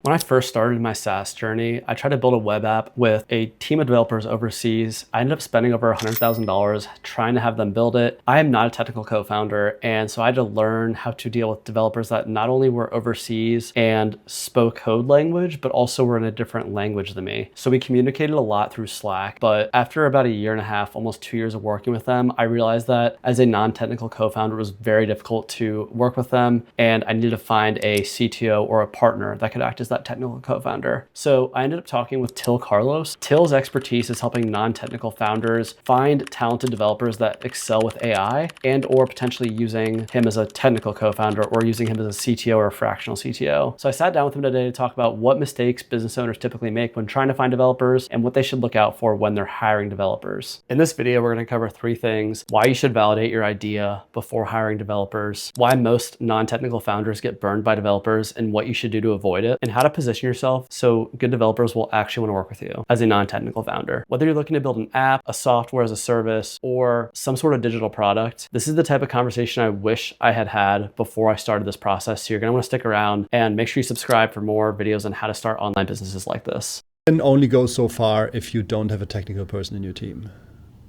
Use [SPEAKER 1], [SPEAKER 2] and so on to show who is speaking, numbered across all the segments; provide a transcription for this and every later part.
[SPEAKER 1] When I first started my SaaS journey, I tried to build a web app with a team of developers overseas. I ended up spending over $100,000 trying to have them build it. I am not a technical co-founder, and so I had to learn how to deal with developers that not only were overseas and spoke code language, but also were in a different language than me. So we communicated a lot through Slack, but after about a year and a half, almost 2 years of working with them, I realized that as a non-technical co-founder, it was very difficult to work with them, and I needed to find a CTO or a partner that could act as that technical co-founder. So I ended up talking with Till Carlos. Till's expertise is helping non-technical founders find talented developers that excel with AI, and or potentially using him as a technical co-founder or using him as a CTO or a fractional CTO. So I sat down with him today to talk about what mistakes business owners typically make when trying to find developers and what they should look out for when they're hiring developers. In this video, we're going to cover 3 things: why you should validate your idea before hiring developers, why most non-technical founders get burned by developers and what you should do to avoid it, and how to position yourself so good developers will actually want to work with you as a non-technical founder. Whether you're looking to build an app, a software as a service, or some sort of digital product, this is the type of conversation I wish I had had before I started this process. So you're going to want to stick around and make sure you subscribe for more videos on how to start online businesses like this.
[SPEAKER 2] You can only go so far if you don't have a technical person in your team.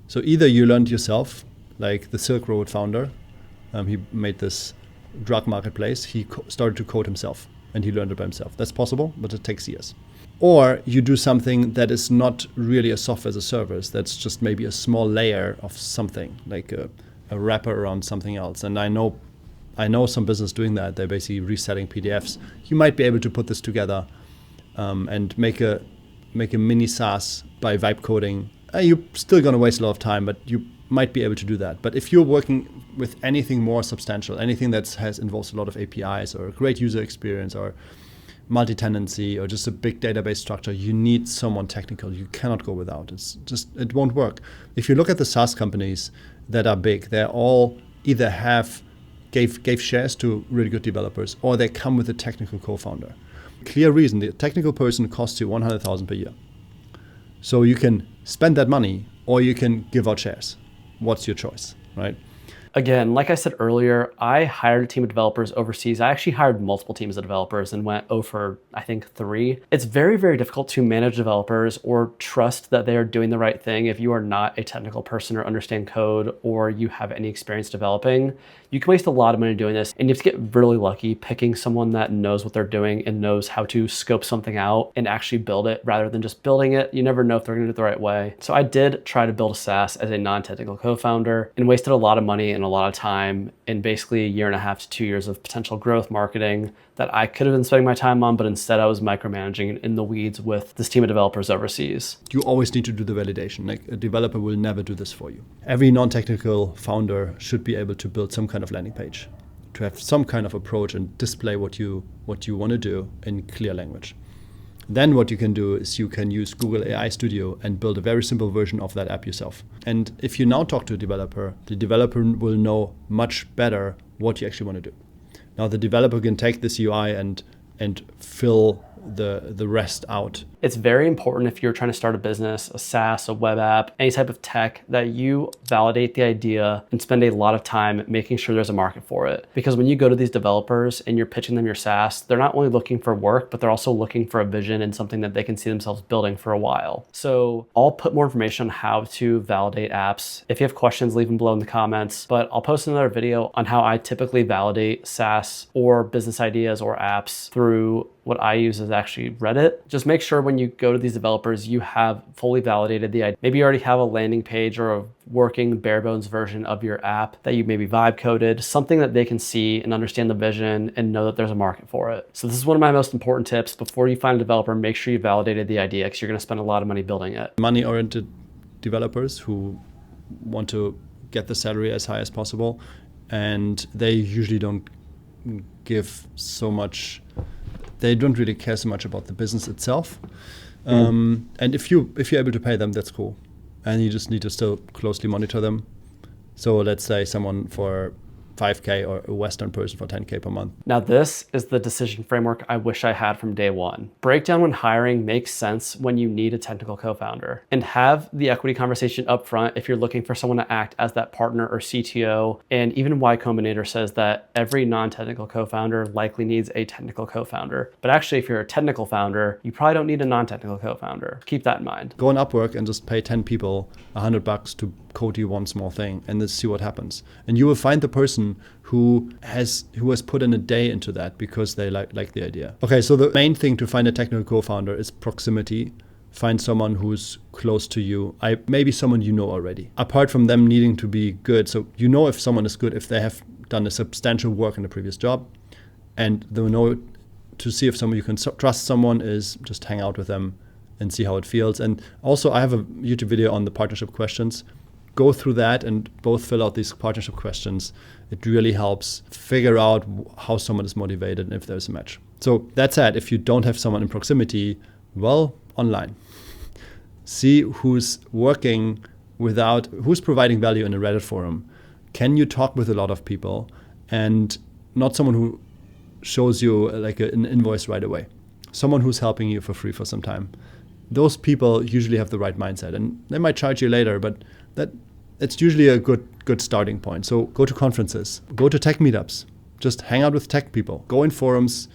[SPEAKER 2] So either you learned yourself, like the Silk Road founder, he made this drug marketplace, he started to code himself and he learned it by himself. That's possible, but it takes years. Or you do something that is not really a software as a service, that's just maybe a small layer of something, like a wrapper around something else. And I know some business doing that. They're basically reselling PDFs. You might be able to put this together and make a mini SaaS by vibe coding. You're still going to waste a lot of time, but you might be able to do that. But if you're working with anything more substantial, anything that involves a lot of APIs or a great user experience or multi-tenancy or just a big database structure, you need someone technical. You cannot go without. It won't work. If you look at the SaaS companies that are big, they all either gave shares to really good developers, or they come with a technical co-founder. Clear reason: the technical person costs you $100,000 per year. So you can spend that money, or you can give out shares. What's your choice, right?
[SPEAKER 1] Again, like I said earlier, I hired a team of developers overseas. I actually hired multiple teams of developers and went for, I think, 3. It's very, very difficult to manage developers or trust that they are doing the right thing if you are not a technical person or understand code or you have any experience developing. You can waste a lot of money doing this, and you have to get really lucky picking someone that knows what they're doing and knows how to scope something out and actually build it rather than just building it. You never know if they're going to do it the right way. So I did try to build a SaaS as a non-technical co-founder and wasted a lot of money and a lot of time in basically a year and a half to 2 years of potential growth marketing that I could have been spending my time on, but instead I was micromanaging in the weeds with this team of developers overseas.
[SPEAKER 2] You always need to do the validation. Like, a developer will never do this for you. Every non-technical founder should be able to build some kind of landing page, to have some kind of approach and display what you want to do in clear language. Then what you can do is you can use Google AI Studio and build a very simple version of that app yourself. And if you now talk to a developer, the developer will know much better what you actually want to do. Now the developer can take this UI and fill the rest out.
[SPEAKER 1] It's very important if you're trying to start a business, a SaaS, a web app, any type of tech, that you validate the idea and spend a lot of time making sure there's a market for it. Because when you go to these developers and you're pitching them your SaaS, they're not only looking for work, but they're also looking for a vision and something that they can see themselves building for a while. So I'll put more information on how to validate apps. If you have questions, leave them below in the comments, but I'll post another video on how I typically validate SaaS or business ideas or apps through what I use is actually Reddit. Just make sure when you go to these developers, you have fully validated the idea. Maybe you already have a landing page or a working bare bones version of your app that you maybe vibe coded, something that they can see and understand the vision and know that there's a market for it. So this is one of my most important tips. Before you find a developer, make sure you validated the idea, because you're going to spend a lot of money building it.
[SPEAKER 2] Money-oriented developers who want to get the salary as high as possible, and they usually don't give so much. They don't really care so much about the business itself. And if you're able to pay them, that's cool. And you just need to still closely monitor them. So let's say someone for 5K or a Western person for 10K per month.
[SPEAKER 1] Now, this is the decision framework I wish I had from day one. Break down when hiring makes sense when you need a technical co-founder, and have the equity conversation up front if you're looking for someone to act as that partner or CTO. And even Y Combinator says that every non-technical co-founder likely needs a technical co-founder. But actually, if you're a technical founder, you probably don't need a non-technical co-founder. Keep that in mind.
[SPEAKER 2] Go on Upwork and just pay 10 people $100 to code you one small thing and then see what happens. And you will find the person who has put in a day into that because they like the idea. Okay, so the main thing to find a technical co-founder is proximity. Find someone who's close to you. Maybe someone you know already. Apart from them needing to be good, so you know if someone is good if they have done a substantial work in a previous job, and they know to see if someone you can trust someone is just hang out with them and see how it feels. And also I have a YouTube video on the partnership questions. Go through that and both fill out these partnership questions. It really helps figure out how someone is motivated and if there's a match. So that said, if you don't have someone in proximity, well, online. See who's working who's providing value in a Reddit forum. Can you talk with a lot of people and not someone who shows you like an invoice right away. Someone who's helping you for free for some time. Those people usually have the right mindset, and they might charge you later, but it's usually a good starting point. So go to conferences, go to tech meetups, just hang out with tech people, go in forums.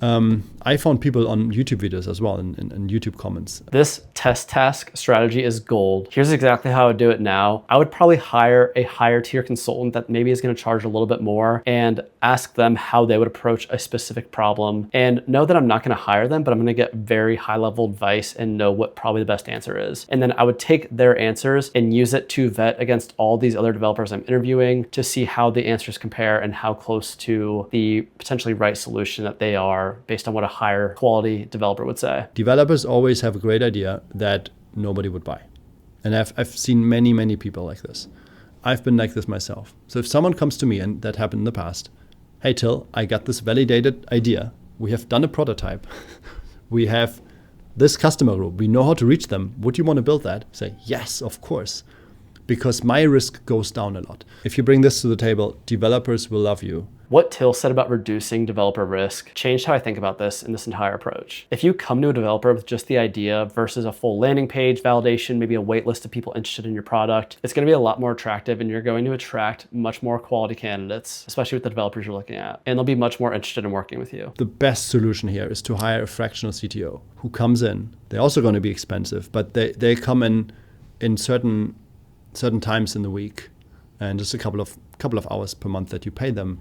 [SPEAKER 2] I found people on YouTube videos as well, in YouTube comments.
[SPEAKER 1] This test task strategy is gold. Here's exactly how I would do it now. I would probably hire a higher tier consultant that maybe is going to charge a little bit more and ask them how they would approach a specific problem, and know that I'm not going to hire them, but I'm going to get very high level advice and know what probably the best answer is. And then I would take their answers and use it to vet against all these other developers I'm interviewing to see how the answers compare and how close to the potentially right solution that they are based on what a higher quality developer would say.
[SPEAKER 2] Developers always have a great idea that nobody would buy. And I've seen many people like this. I've been like this myself. So if someone comes to me, and that happened in the past, hey Till, I got this validated idea. We have done a prototype. We have this customer group. We know how to reach them. Would you want to build that? Say, yes, of course. Because my risk goes down a lot. If you bring this to the table, developers will love you.
[SPEAKER 1] What Till said about reducing developer risk changed how I think about this in this entire approach. If you come to a developer with just the idea versus a full landing page, validation, maybe a wait list of people interested in your product, it's going to be a lot more attractive, and you're going to attract much more quality candidates, especially with the developers you're looking at, and they'll be much more interested in working with you.
[SPEAKER 2] The best solution here is to hire a fractional CTO who comes in. They're also going to be expensive, but they come in certain times in the week, and just a couple of hours per month that you pay them,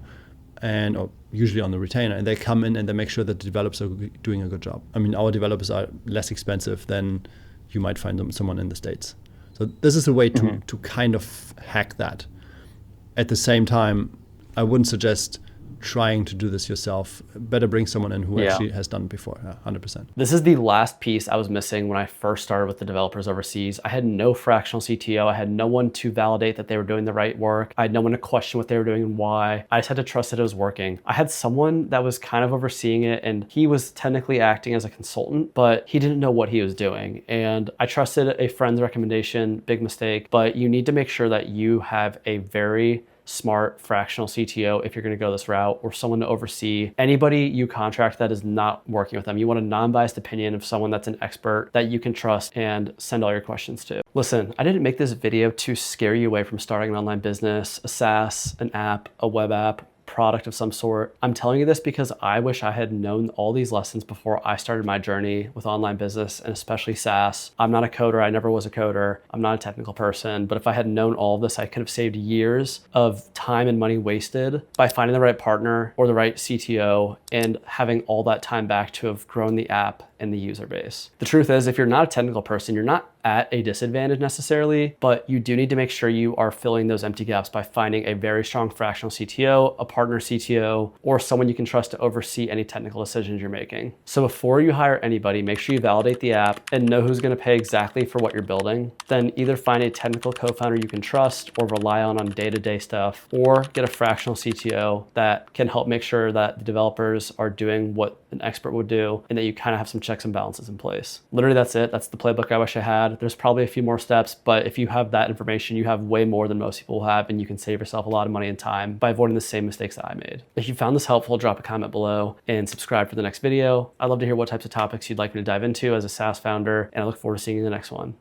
[SPEAKER 2] or usually on the retainer, and they come in and they make sure that the developers are doing a good job. I mean, our developers are less expensive than you might find someone in the States. So this is a way to kind of hack that. At the same time, I wouldn't suggest trying to do this yourself. Better bring someone in who actually has done it before, 100%.
[SPEAKER 1] This is the last piece I was missing when I first started with the developers overseas. I had no fractional CTO. I had no one to validate that they were doing the right work. I had no one to question what they were doing and why. I just had to trust that it was working. I had someone that was kind of overseeing it, and he was technically acting as a consultant, but he didn't know what he was doing. And I trusted a friend's recommendation, big mistake, but you need to make sure that you have a very smart fractional CTO if you're going to go this route, or someone to oversee anybody you contract that is not working with them. You want a non-biased opinion of someone that's an expert that you can trust and send all your questions to. Listen, I didn't make this video to scare you away from starting an online business, a SaaS, an app, a web app, product of some sort. I'm telling you this because I wish I had known all these lessons before I started my journey with online business, and especially SaaS. I'm not a coder. I never was a coder. I'm not a technical person, but if I had known all of this, I could have saved years of time and money wasted by finding the right partner or the right CTO and having all that time back to have grown the app and the user base. The truth is, if you're not a technical person, you're not at a disadvantage necessarily, but you do need to make sure you are filling those empty gaps by finding a very strong fractional CTO, a partner CTO, or someone you can trust to oversee any technical decisions you're making. So before you hire anybody, make sure you validate the app and know who's going to pay exactly for what you're building. Then either find a technical co-founder you can trust or rely on day-to-day stuff, or get a fractional CTO that can help make sure that the developers are doing what an expert would do, and that you kind of have some checks and balances in place. Literally, that's it. That's the playbook I wish I had. There's probably a few more steps, but if you have that information, you have way more than most people have, and you can save yourself a lot of money and time by avoiding the same mistakes that I made. If you found this helpful, drop a comment below and subscribe for the next video. I'd love to hear what types of topics you'd like me to dive into as a SaaS founder, and I look forward to seeing you in the next one.